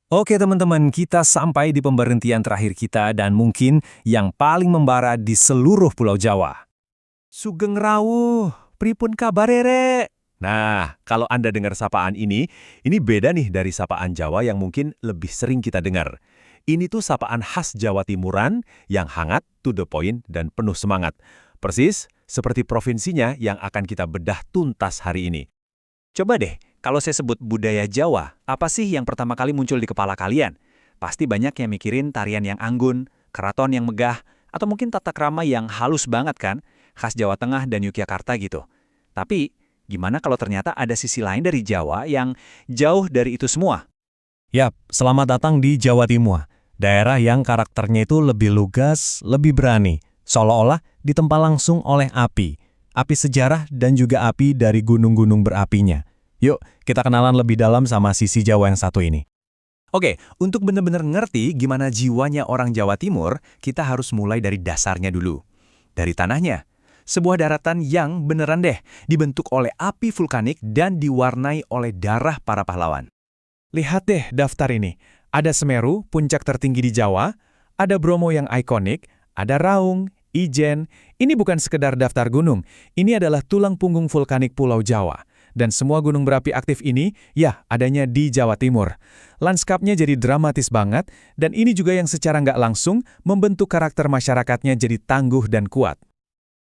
Oke teman-teman, kita sampai di pemberhentian terakhir kita dan mungkin yang paling membara di seluruh Pulau Jawa. Sugeng Rawuh, pripun kabarere? Nah, kalau Anda dengar sapaan ini beda nih dari sapaan Jawa yang mungkin lebih sering kita dengar. Ini tuh sapaan khas Jawa Timuran yang hangat, to the point, dan penuh semangat. Persis seperti provinsinya yang akan kita bedah tuntas hari ini. Coba deh, kalau saya sebut budaya Jawa, apa sih yang pertama kali muncul di kepala kalian? Pasti banyak yang mikirin tarian yang anggun, keraton yang megah, atau mungkin tata krama yang halus banget kan, khas Jawa Tengah dan Yogyakarta gitu. Tapi, gimana kalau ternyata ada sisi lain dari Jawa yang jauh dari itu semua? Yap, selamat datang di Jawa Timur. Daerah yang karakternya itu lebih lugas, lebih berani, seolah-olah ditempa langsung oleh api. Api sejarah dan juga api dari gunung-gunung berapinya. Yuk, kita kenalan lebih dalam sama sisi Jawa yang satu ini. Oke, untuk benar-benar ngerti gimana jiwanya orang Jawa Timur, kita harus mulai dari dasarnya dulu. Dari tanahnya. Sebuah daratan yang beneran deh dibentuk oleh api vulkanik dan diwarnai oleh darah para pahlawan. Lihat deh daftar ini. Ada Semeru, puncak tertinggi di Jawa, ada Bromo yang ikonik, ada Raung, Ijen. Ini bukan sekedar daftar gunung, ini adalah tulang punggung vulkanik Pulau Jawa. Dan semua gunung berapi aktif ini, ya, adanya di Jawa Timur. Lanskapnya jadi dramatis banget, dan ini juga yang secara nggak langsung membentuk karakter masyarakatnya jadi tangguh dan kuat.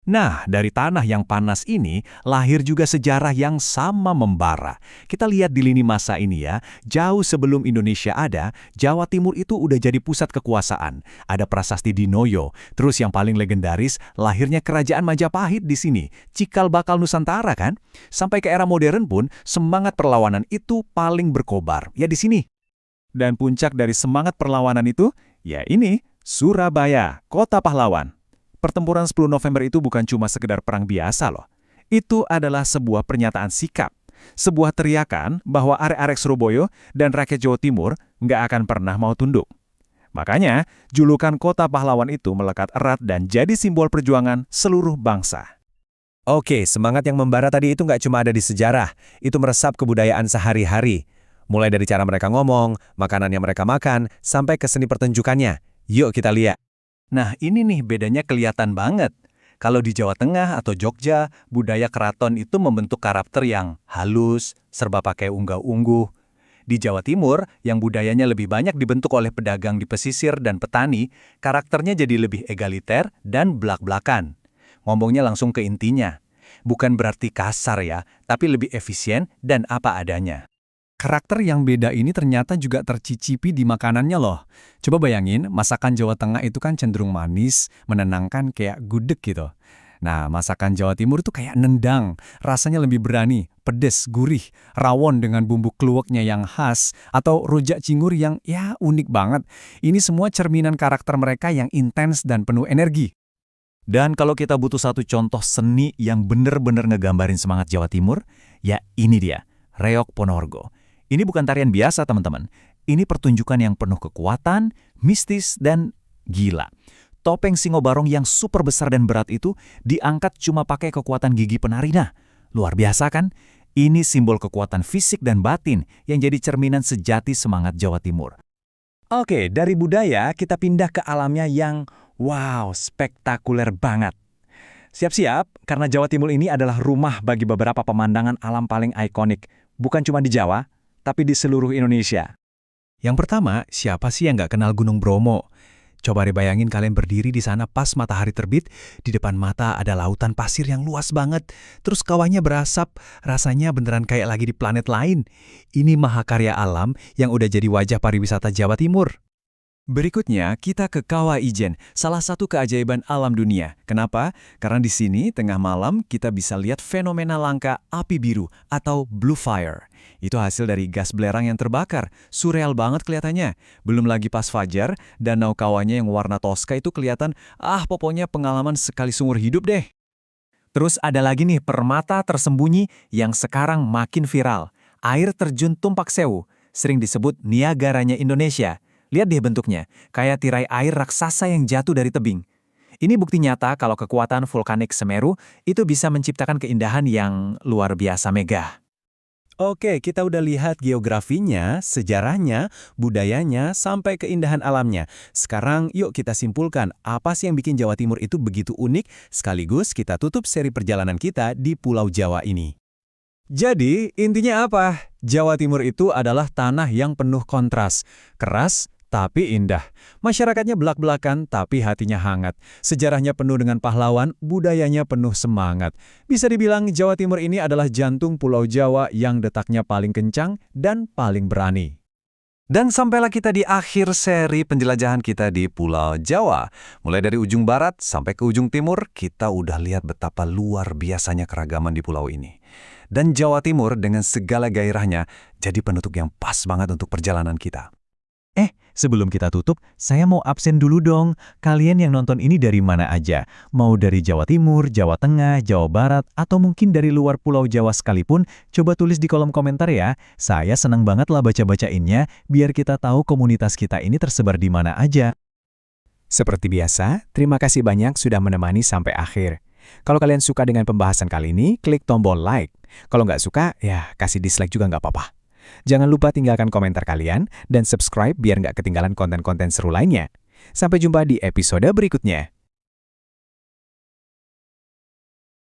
Nah, dari tanah yang panas ini, lahir juga sejarah yang sama membara. Kita lihat di lini masa ini ya, jauh sebelum Indonesia ada, Jawa Timur itu udah jadi pusat kekuasaan. Ada prasasti Dinoyo, terus yang paling legendaris, lahirnya Kerajaan Majapahit di sini, cikal bakal Nusantara kan? Sampai ke era modern pun, semangat perlawanan itu paling berkobar, ya di sini. Dan puncak dari semangat perlawanan itu, ya ini, Surabaya, kota pahlawan. Pertempuran 10 November itu bukan cuma sekedar perang biasa loh. Itu adalah sebuah pernyataan sikap. Sebuah teriakan bahwa arek-arek Surabaya dan rakyat Jawa Timur nggak akan pernah mau tunduk. Makanya, julukan kota pahlawan itu melekat erat dan jadi simbol perjuangan seluruh bangsa. Oke, semangat yang membara tadi itu nggak cuma ada di sejarah, itu meresap ke budayaan sehari-hari. Mulai dari cara mereka ngomong, makanan yang mereka makan, sampai ke seni pertunjukannya. Yuk kita lihat. Nah, ini nih bedanya kelihatan banget. Kalau di Jawa Tengah atau Jogja, budaya keraton itu membentuk karakter yang halus, serba pakai unggah-ungguh. Di Jawa Timur, yang budayanya lebih banyak dibentuk oleh pedagang di pesisir dan petani, karakternya jadi lebih egaliter dan belak-belakan. Ngomongnya langsung ke intinya. Bukan berarti kasar ya, tapi lebih efisien dan apa adanya. Karakter yang beda ini ternyata juga tercicipi di makanannya loh. Coba bayangin, masakan Jawa Tengah itu kan cenderung manis, menenangkan kayak gudeg gitu. Nah, masakan Jawa Timur itu kayak nendang, rasanya lebih berani, pedes, gurih, rawon dengan bumbu kluweknya yang khas, atau rujak cingur yang ya unik banget. Ini semua cerminan karakter mereka yang intens dan penuh energi. Dan kalau kita butuh satu contoh seni yang bener-bener ngegambarin semangat Jawa Timur, ya ini dia, Reok Ponorogo. Ini bukan tarian biasa, teman-teman. Ini pertunjukan yang penuh kekuatan, mistis, dan gila. Topeng Singo Barong yang super besar dan berat itu diangkat cuma pakai kekuatan gigi penarinya. Luar biasa kan? Ini simbol kekuatan fisik dan batin yang jadi cerminan sejati semangat Jawa Timur. Oke, dari budaya kita pindah ke alamnya yang wow, spektakuler banget. Siap-siap, karena Jawa Timur ini adalah rumah bagi beberapa pemandangan alam paling ikonik. Bukan cuma di Jawa, tapi di seluruh Indonesia. Yang pertama, siapa sih yang nggak kenal Gunung Bromo? Coba dibayangin kalian berdiri di sana pas matahari terbit, di depan mata ada lautan pasir yang luas banget, terus kawahnya berasap, rasanya beneran kayak lagi di planet lain. Ini mahakarya alam yang udah jadi wajah pariwisata Jawa Timur. Berikutnya, kita ke Kawah Ijen, salah satu keajaiban alam dunia. Kenapa? Karena di sini, tengah malam, kita bisa lihat fenomena langka api biru atau blue fire. Itu hasil dari gas belerang yang terbakar. Surreal banget kelihatannya. Belum lagi pas fajar, danau kawahnya yang warna toska itu kelihatan, pokoknya pengalaman sekali seumur hidup deh. Terus ada lagi nih permata tersembunyi yang sekarang makin viral. Air terjun Tumpak Sewu, sering disebut Niagaranya Indonesia. Lihat deh bentuknya, kayak tirai air raksasa yang jatuh dari tebing. Ini bukti nyata kalau kekuatan vulkanik Semeru itu bisa menciptakan keindahan yang luar biasa megah. Oke, kita udah lihat geografinya, sejarahnya, budayanya, sampai keindahan alamnya. Sekarang yuk kita simpulkan apa sih yang bikin Jawa Timur itu begitu unik, sekaligus kita tutup seri perjalanan kita di Pulau Jawa ini. Jadi, intinya apa? Jawa Timur itu adalah tanah yang penuh kontras, keras tapi indah. Masyarakatnya belak-belakan tapi hatinya hangat. Sejarahnya penuh dengan pahlawan, budayanya penuh semangat. Bisa dibilang Jawa Timur ini adalah jantung Pulau Jawa yang detaknya paling kencang dan paling berani. Dan sampailah kita di akhir seri penjelajahan kita di Pulau Jawa. Mulai dari ujung barat sampai ke ujung timur, kita udah lihat betapa luar biasanya keragaman di pulau ini. Dan Jawa Timur dengan segala gairahnya jadi penutup yang pas banget untuk perjalanan kita. Sebelum kita tutup, saya mau absen dulu dong. Kalian yang nonton ini dari mana aja? Mau dari Jawa Timur, Jawa Tengah, Jawa Barat, atau mungkin dari luar Pulau Jawa sekalipun, coba tulis di kolom komentar ya. Saya senang banget lah baca-bacainnya, biar kita tahu komunitas kita ini tersebar di mana aja. Seperti biasa, terima kasih banyak sudah menemani sampai akhir. Kalau kalian suka dengan pembahasan kali ini, klik tombol like. Kalau nggak suka, ya kasih dislike juga nggak apa-apa. Jangan lupa tinggalkan komentar kalian dan subscribe biar nggak ketinggalan konten-konten seru lainnya. Sampai jumpa di episode berikutnya.